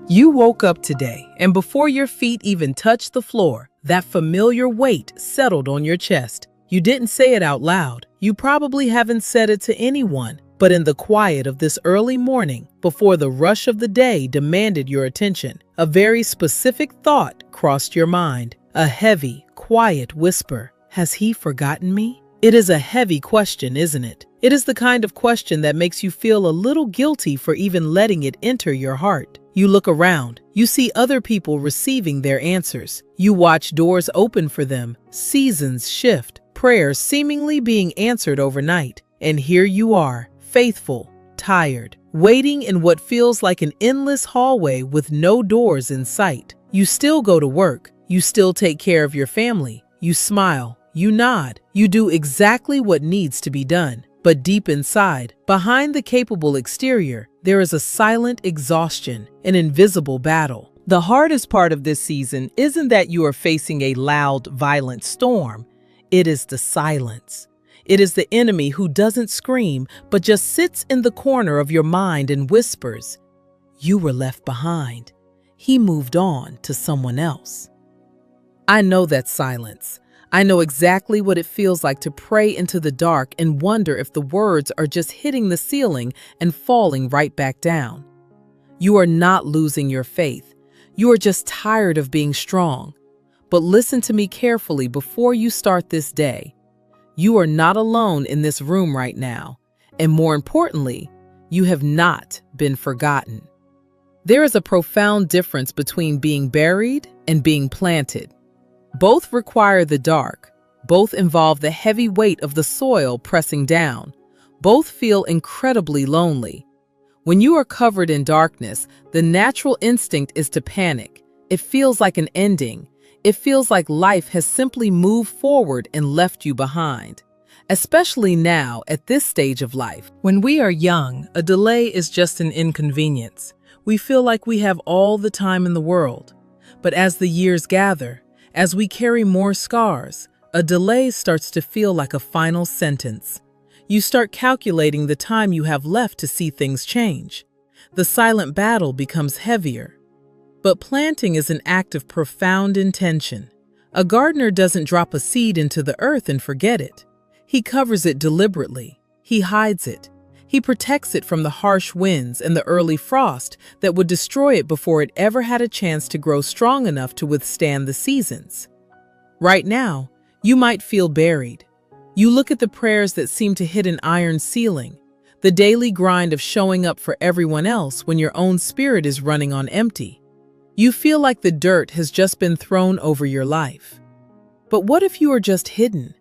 You woke up today, and before your feet even touched the floor, that familiar weight settled on your chest. You didn't say it out loud. You probably haven't said it to anyone. But in the quiet of this early morning, before the rush of the day demanded your attention, a very specific thought crossed your mind. A heavy, quiet whisper. Has he forgotten me? It is a heavy question, isn't it? It is the kind of question that makes you feel a little guilty for even letting it enter your heart. You look around. You see other people receiving their answers. You watch doors open for them, seasons shift, prayers seemingly being answered overnight. And here you are, faithful, tired, waiting in what feels like an endless hallway with no doors in sight. You still go to work. You still take care of your family. You smile. You nod. You do exactly what needs to be done. But deep inside, behind the capable exterior, there is a silent exhaustion, an invisible battle. The hardest part of this season isn't that you are facing a loud, violent storm. It is the silence. It is the enemy who doesn't scream, but just sits in the corner of your mind and whispers, "You were left behind. He moved on to someone else." I know that silence. I know exactly what it feels like to pray into the dark and wonder if the words are just hitting the ceiling and falling right back down. You are not losing your faith. You are just tired of being strong. But listen to me carefully before you start this day. You are not alone in this room right now. And more importantly, you have not been forgotten. There is a profound difference between being buried and being planted. Both require the dark. Both involve the heavy weight of the soil pressing down. Both feel incredibly lonely. When you are covered in darkness, the natural instinct is to panic. It feels like an ending. It feels like life has simply moved forward and left you behind. Especially now, at this stage of life. When we are young, a delay is just an inconvenience. We feel like we have all the time in the world. But as the years gather, as we carry more scars, a delay starts to feel like a final sentence. You start calculating the time you have left to see things change. The silent battle becomes heavier. But planting is an act of profound intention. A gardener doesn't drop a seed into the earth and forget it. He covers it deliberately. He hides it. He protects it from the harsh winds and the early frost that would destroy it before it ever had a chance to grow strong enough to withstand the seasons. Right now, you might feel buried. You look at the prayers that seem to hit an iron ceiling, the daily grind of showing up for everyone else when your own spirit is running on empty. You feel like the dirt has just been thrown over your life. But what if you are just hidden?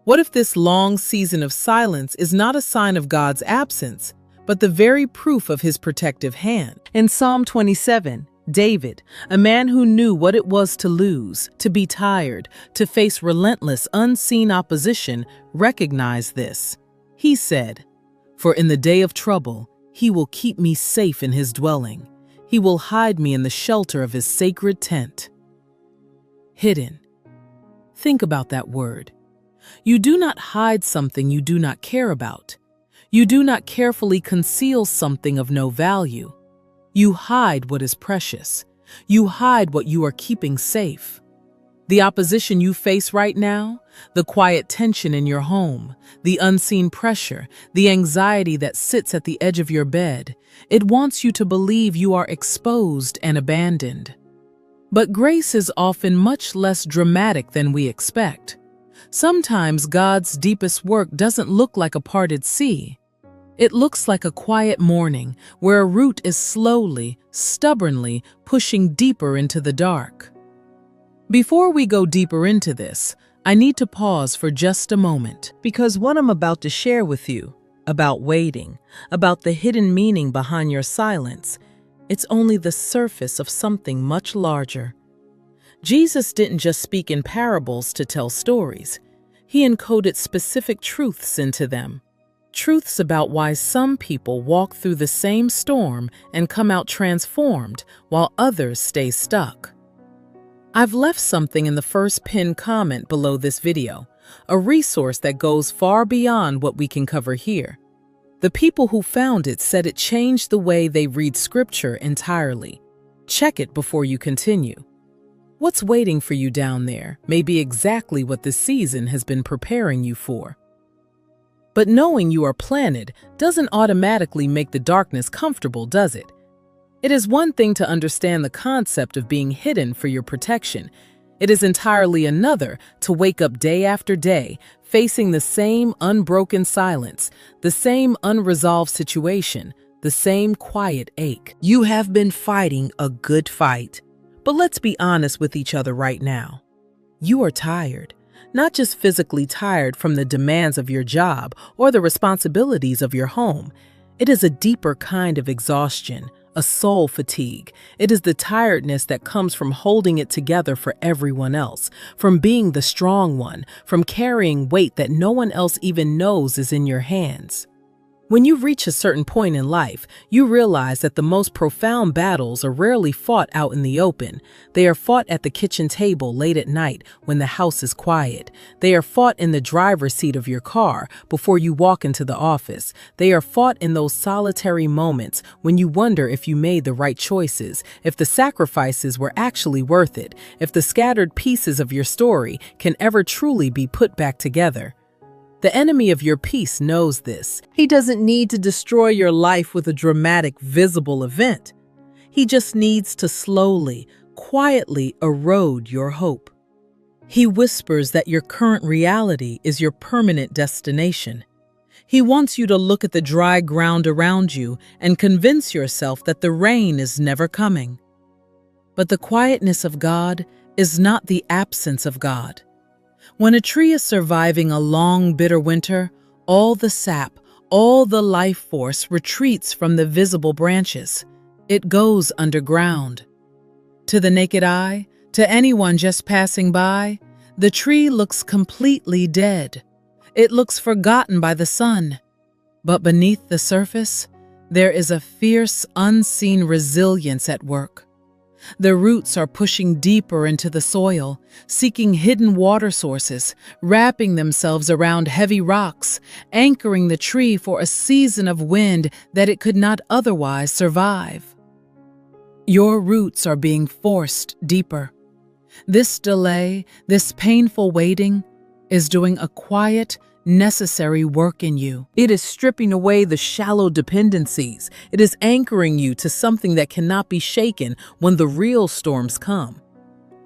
What if this long season of silence is not a sign of God's absence, but the very proof of his protective hand? In Psalm 27, David, a man who knew what it was to lose, to be tired, to face relentless, unseen opposition, recognized this. He said, "For in the day of trouble, he will keep me safe in his dwelling. He will hide me in the shelter of his sacred tent." Hidden. Think about that word. You do not hide something you do not care about. You do not carefully conceal something of no value. You hide what is precious. You hide what you are keeping safe. The opposition you face right now, the quiet tension in your home, the unseen pressure, the anxiety that sits at the edge of your bed, it wants you to believe you are exposed and abandoned. But grace is often much less dramatic than we expect. Sometimes God's deepest work doesn't look like a parted sea. It looks like a quiet morning where a root is slowly, stubbornly pushing deeper into the dark. Before we go deeper into this, I need to pause for just a moment, because what I'm about to share with you about waiting, about the hidden meaning behind your silence, it's only the surface of something much larger. Jesus didn't just speak in parables to tell stories. He encoded specific truths into them. Truths about why some people walk through the same storm and come out transformed while others stay stuck. I've left something in the first pinned comment below this video, a resource that goes far beyond what we can cover here. The people who found it said it changed the way they read scripture entirely. Check it before you continue. What's waiting for you down there may be exactly what this season has been preparing you for. But knowing you are planted doesn't automatically make the darkness comfortable, does it? It is one thing to understand the concept of being hidden for your protection. It is entirely another to wake up day after day, facing the same unbroken silence, the same unresolved situation, the same quiet ache. You have been fighting a good fight. But let's be honest with each other right now. You are tired, not just physically tired from the demands of your job or the responsibilities of your home. It is a deeper kind of exhaustion, a soul fatigue. It is the tiredness that comes from holding it together for everyone else, from being the strong one, from carrying weight that no one else even knows is in your hands. When you reach a certain point in life, you realize that the most profound battles are rarely fought out in the open. They are fought at the kitchen table late at night when the house is quiet. They are fought in the driver's seat of your car before you walk into the office. They are fought in those solitary moments when you wonder if you made the right choices, if the sacrifices were actually worth it, if the scattered pieces of your story can ever truly be put back together. The enemy of your peace knows this. He doesn't need to destroy your life with a dramatic, visible event. He just needs to slowly, quietly erode your hope. He whispers that your current reality is your permanent destination. He wants you to look at the dry ground around you and convince yourself that the rain is never coming. But the quietness of God is not the absence of God. When a tree is surviving a long, bitter winter, all the sap, all the life force retreats from the visible branches. It goes underground. To the naked eye, to anyone just passing by, the tree looks completely dead. It looks forgotten by the sun. But beneath the surface, there is a fierce, unseen resilience at work. The roots are pushing deeper into the soil, seeking hidden water sources, wrapping themselves around heavy rocks, anchoring the tree for a season of wind that it could not otherwise survive. Your roots are being forced deeper. This delay, this painful waiting, is doing a quiet, necessary work in you. It is stripping away the shallow dependencies. It is anchoring you to something that cannot be shaken when the real storms come.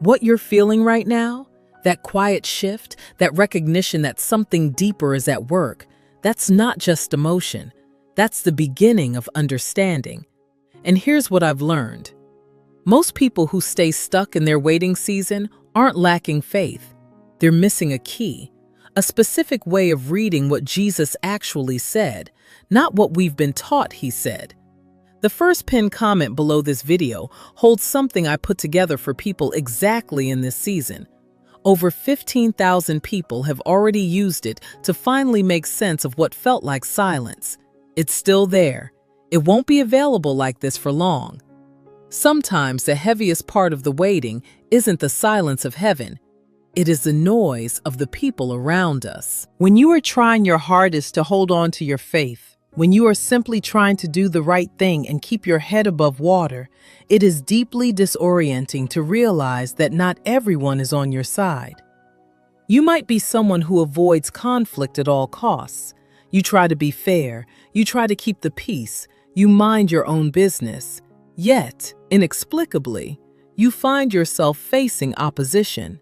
What you're feeling right now, that quiet shift, that recognition that something deeper is at work, that's not just emotion. That's the beginning of understanding. And here's what I've learned. Most people who stay stuck in their waiting season aren't lacking faith. They're missing a key. A specific way of reading what Jesus actually said, not what we've been taught he said. The first pinned comment below this video holds something I put together for people exactly in this season. Over 15,000 people have already used it to finally make sense of what felt like silence. It's still there. It won't be available like this for long. Sometimes the heaviest part of the waiting isn't the silence of heaven. It is the noise of the people around us. When you are trying your hardest to hold on to your faith, when you are simply trying to do the right thing and keep your head above water, it is deeply disorienting to realize that not everyone is on your side. You might be someone who avoids conflict at all costs. You try to be fair, you try to keep the peace, you mind your own business. Yet, inexplicably, you find yourself facing opposition.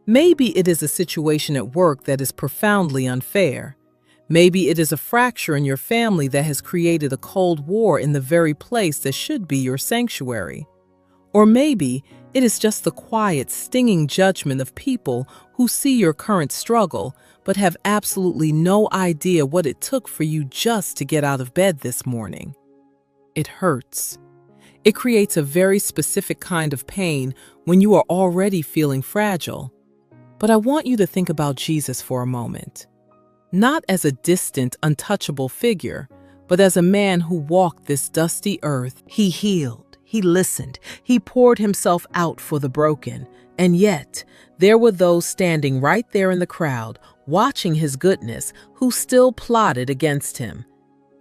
Maybe it is a situation at work that is profoundly unfair. Maybe it is a fracture in your family that has created a cold war in the very place that should be your sanctuary. Or maybe it is just the quiet, stinging judgment of people who see your current struggle but have absolutely no idea what it took for you just to get out of bed this morning. It hurts. It creates a very specific kind of pain when you are already feeling fragile. But I want you to think about Jesus for a moment. Not as a distant, untouchable figure, but as a man who walked this dusty earth. He healed, he listened, he poured himself out for the broken. And yet, there were those standing right there in the crowd, watching his goodness, who still plotted against him.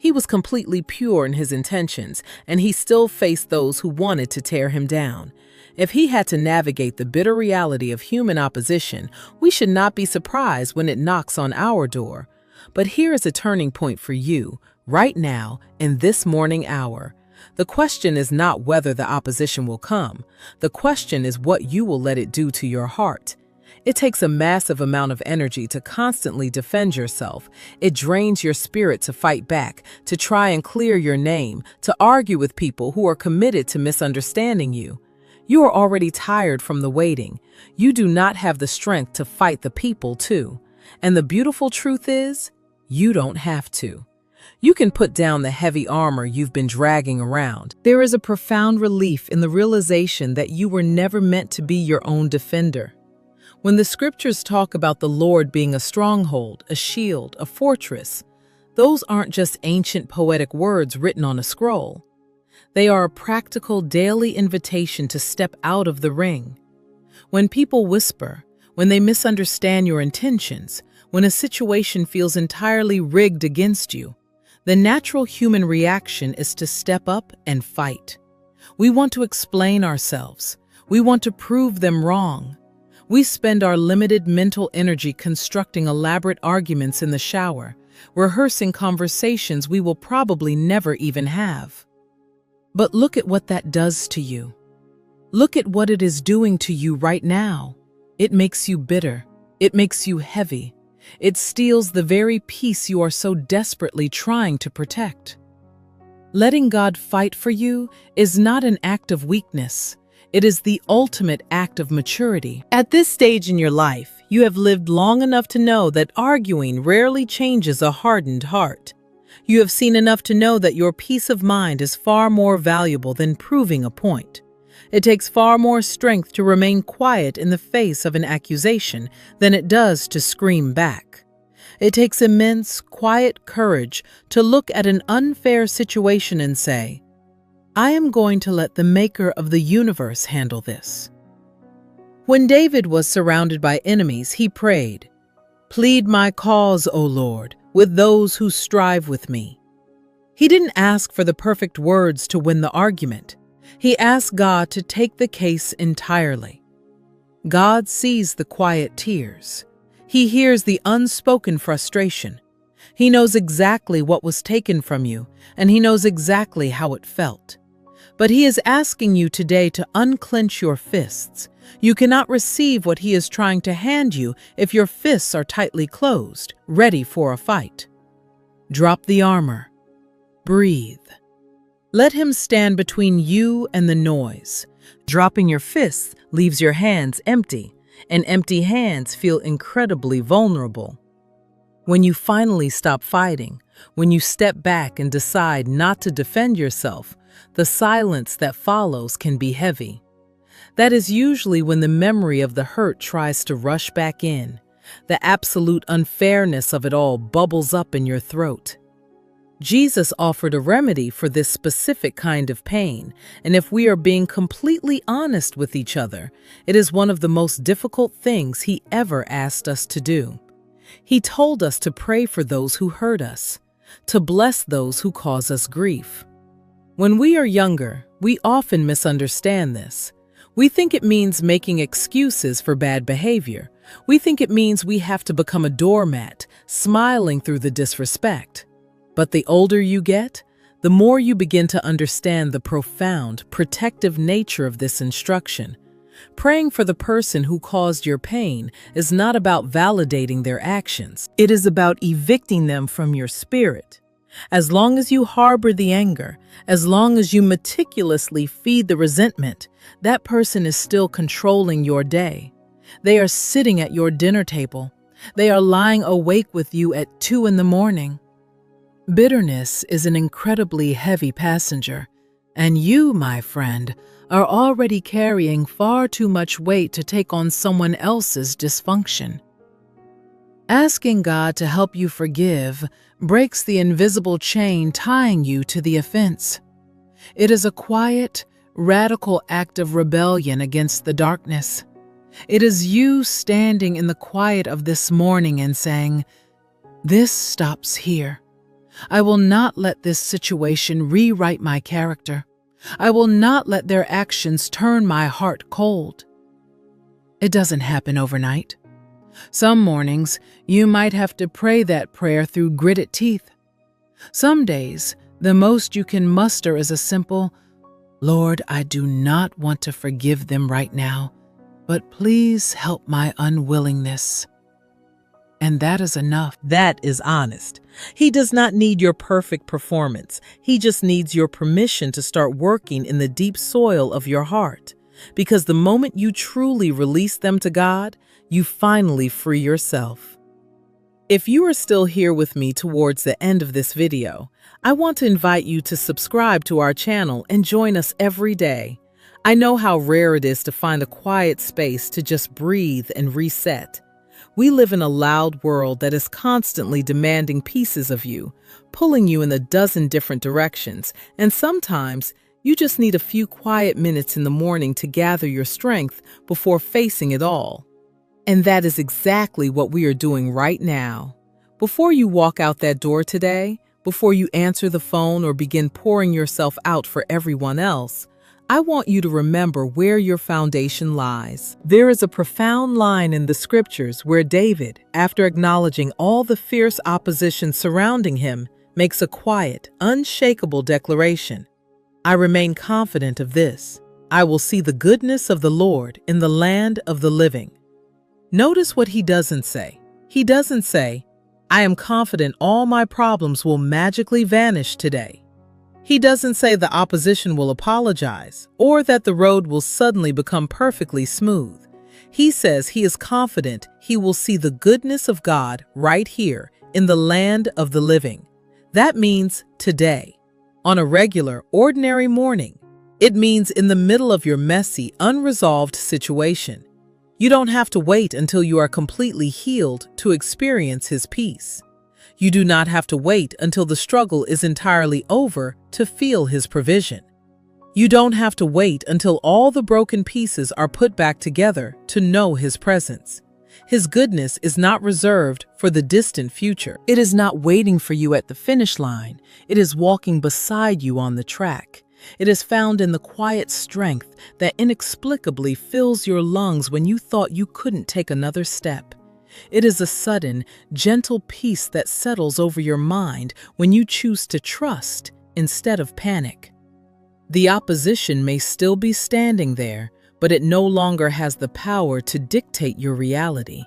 He was completely pure in his intentions, and he still faced those who wanted to tear him down. If he had to navigate the bitter reality of human opposition, we should not be surprised when it knocks on our door. But here is a turning point for you, right now, in this morning hour. The question is not whether the opposition will come. The question is what you will let it do to your heart. It takes a massive amount of energy to constantly defend yourself. It drains your spirit to fight back, to try and clear your name, to argue with people who are committed to misunderstanding you. You are already tired from the waiting. You do not have the strength to fight the people too. And the beautiful truth is, you don't have to. You can put down the heavy armor you've been dragging around. There is a profound relief in the realization that you were never meant to be your own defender. When the scriptures talk about the Lord being a stronghold, a shield, a fortress, those aren't just ancient poetic words written on a scroll. They are a practical daily invitation to step out of the ring. When people whisper, when they misunderstand your intentions, when a situation feels entirely rigged against you, the natural human reaction is to step up and fight. We want to explain ourselves. We want to prove them wrong. We spend our limited mental energy constructing elaborate arguments in the shower, rehearsing conversations we will probably never even have. But look at what that does to you. Look at what it is doing to you right now. It makes you bitter. It makes you heavy. It steals the very peace you are so desperately trying to protect. Letting God fight for you is not an act of weakness. It is the ultimate act of maturity. At this stage in your life, you have lived long enough to know that arguing rarely changes a hardened heart. You have seen enough to know that your peace of mind is far more valuable than proving a point. It takes far more strength to remain quiet in the face of an accusation than it does to scream back. It takes immense, quiet courage to look at an unfair situation and say, I am going to let the maker of the universe handle this. When David was surrounded by enemies, he prayed, Plead my cause, O Lord, with those who strive with me. He didn't ask for the perfect words to win the argument. He asked God to take the case entirely. God sees the quiet tears. He hears the unspoken frustration. He knows exactly what was taken from you, and he knows exactly how it felt. But he is asking you today to unclench your fists. You cannot receive what he is trying to hand you if your fists are tightly closed, ready for a fight. Drop the armor. Breathe. Let him stand between you and the noise. Dropping your fists leaves your hands empty, and empty hands feel incredibly vulnerable. When you finally stop fighting, when you step back and decide not to defend yourself, the silence that follows can be heavy. That is usually when the memory of the hurt tries to rush back in. The absolute unfairness of it all bubbles up in your throat. Jesus offered a remedy for this specific kind of pain, and if we are being completely honest with each other, it is one of the most difficult things he ever asked us to do. He told us to pray for those who hurt us, to bless those who cause us grief. When we are younger, we often misunderstand this. We think it means making excuses for bad behavior. We think it means we have to become a doormat, smiling through the disrespect. But the older you get, the more you begin to understand the profound, protective nature of this instruction. Praying for the person who caused your pain is not about validating their actions. It is about evicting them from your spirit. As long as you harbor the anger, as long as you meticulously feed the resentment, that person is still controlling your day. They are sitting at your dinner table. They are lying awake with you at 2 a.m. Bitterness is an incredibly heavy passenger, and you, my friend, are already carrying far too much weight to take on someone else's dysfunction. Asking God to help you forgive breaks the invisible chain tying you to the offense. It is a quiet, radical act of rebellion against the darkness. It is you standing in the quiet of this morning and saying, "This stops here. I will not let this situation rewrite my character. I will not let their actions turn my heart cold. It doesn't happen overnight. Some mornings, you might have to pray that prayer through gritted teeth. Some days, the most you can muster is a simple, "Lord, I do not want to forgive them right now, but please help my unwillingness." And that is enough. That is honest. He does not need your perfect performance. He just needs your permission to start working in the deep soil of your heart. Because the moment you truly release them to God, you finally free yourself. If you are still here with me towards the end of this video, I want to invite you to subscribe to our channel and join us every day. I know how rare it is to find a quiet space to just breathe and reset. We live in a loud world that is constantly demanding pieces of you, pulling you in a dozen different directions, and sometimes you just need a few quiet minutes in the morning to gather your strength before facing it all. And that is exactly what we are doing right now. Before you walk out that door today, before you answer the phone or begin pouring yourself out for everyone else, I want you to remember where your foundation lies. There is a profound line in the scriptures where David, after acknowledging all the fierce opposition surrounding him, makes a quiet, unshakable declaration. I remain confident of this. I will see the goodness of the Lord in the land of the living. Notice what he doesn't say. He doesn't say, I am confident all my problems will magically vanish today. He doesn't say the opposition will apologize or that the road will suddenly become perfectly smooth. He says he is confident he will see the goodness of God right here in the land of the living. That means today, on a regular, ordinary morning. It means in the middle of your messy, unresolved situation. You don't have to wait until you are completely healed to experience his peace. You do not have to wait until the struggle is entirely over to feel his provision. You don't have to wait until all the broken pieces are put back together to know his presence. His goodness is not reserved for the distant future. It is not waiting for you at the finish line. It is walking beside you on the track. It is found in the quiet strength that inexplicably fills your lungs when you thought you couldn't take another step. It is a sudden, gentle peace that settles over your mind when you choose to trust instead of panic. The opposition may still be standing there, but it no longer has the power to dictate your reality.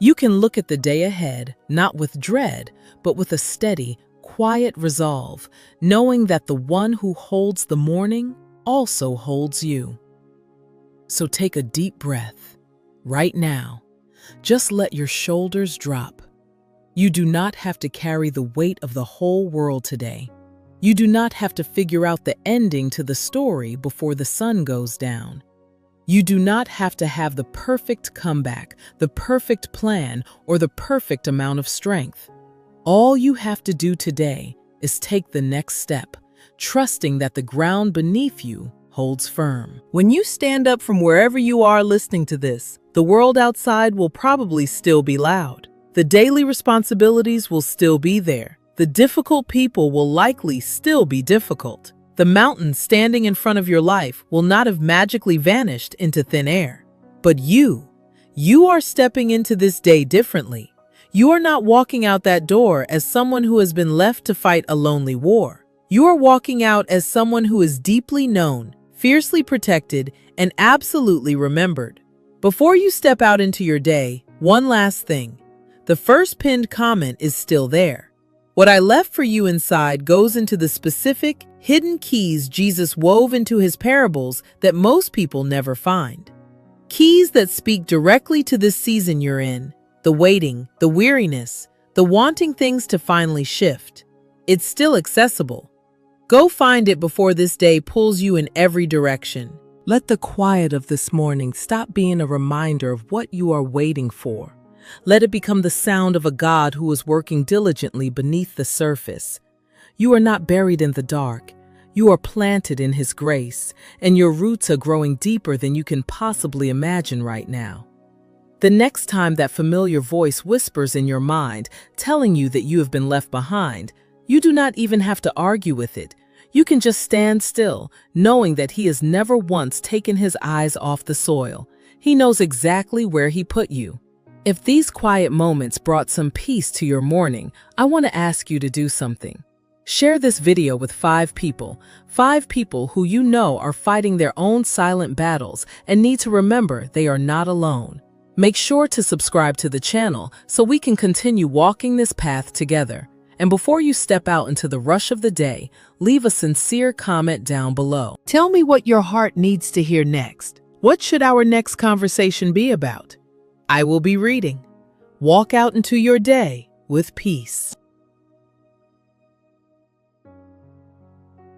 You can look at the day ahead, not with dread, but with a steady, quiet resolve, knowing that the one who holds the morning also holds you. So take a deep breath. Right now, just let your shoulders drop. You do not have to carry the weight of the whole world today. You do not have to figure out the ending to the story before the sun goes down. You do not have to have the perfect comeback, the perfect plan, or the perfect amount of strength. All you have to do today is take the next step, trusting that the ground beneath you holds firm. When you stand up from wherever you are listening to this, the world outside will probably still be loud. The daily responsibilities will still be there. The difficult people will likely still be difficult. The mountain standing in front of your life will not have magically vanished into thin air. But you are stepping into this day differently. You are not walking out that door as someone who has been left to fight a lonely war. You are walking out as someone who is deeply known, fiercely protected, and absolutely remembered. Before you step out into your day, one last thing. The first pinned comment is still there. What I left for you inside goes into the specific, hidden keys Jesus wove into his parables that most people never find. Keys that speak directly to this season you're in, the waiting, the weariness, the wanting things to finally shift. It's still accessible. Go find it before this day pulls you in every direction. Let the quiet of this morning stop being a reminder of what you are waiting for. Let it become the sound of a God who is working diligently beneath the surface. You are not buried in the dark. You are planted in His grace, and your roots are growing deeper than you can possibly imagine right now. The next time that familiar voice whispers in your mind, telling you that you have been left behind, You do not even have to argue with it. You can just stand still, knowing that He has never once taken His eyes off the soil. He knows exactly where He put you. If these quiet moments brought some peace to your morning, I want to ask you to do something. Share this video with 5 people who you know are fighting their own silent battles and need to remember they are not alone. Make sure to subscribe to the channel so we can continue walking this path together. And before you step out into the rush of the day, leave a sincere comment down below. Tell me what your heart needs to hear next. What should our next conversation be about? I will be reading. Walk out into your day with peace.